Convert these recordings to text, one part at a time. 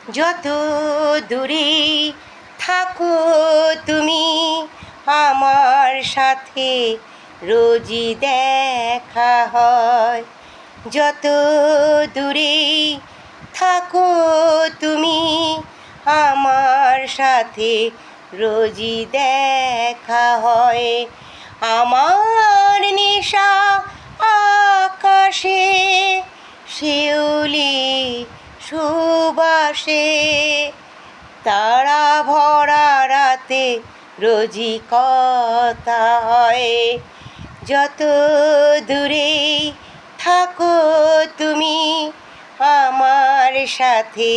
যত দূরে থাকো তুমি আমার সাথে রোজই দেখা হয়। যত দূরে থাকো তুমি আমার সাথে রোজই দেখা হয়। আমার নেশা আকাশে শিউলি সুবাসে, তারা ভরা রাতে রোজই কথা হয়। যত দূরে থাকো তুমি আমার সাথে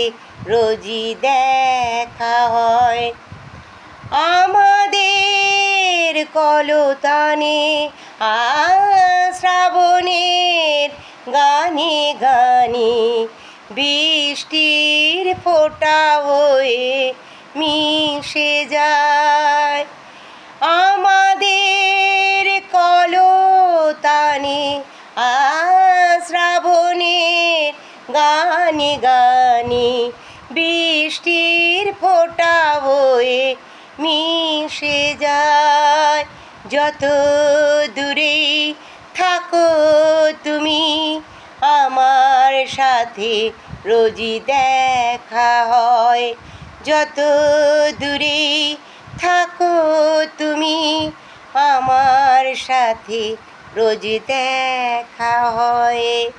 রোজই দেখা হয়। আমাদের কলতানে শ্রাবণের গানে গানে বৃষ্টির ফোঁটা হয়ে মিশে যায়। আমাদের কলতানে শ্রাবণের গানে গানে বৃষ্টির ফোঁটা হয়ে মিশে যায়। যত দূরে থাকো তুমি আমার সাথে রোজই দেখা হয়। যত দূরে থাকো তুমি আমার সাথে রোজ দেখা হয়।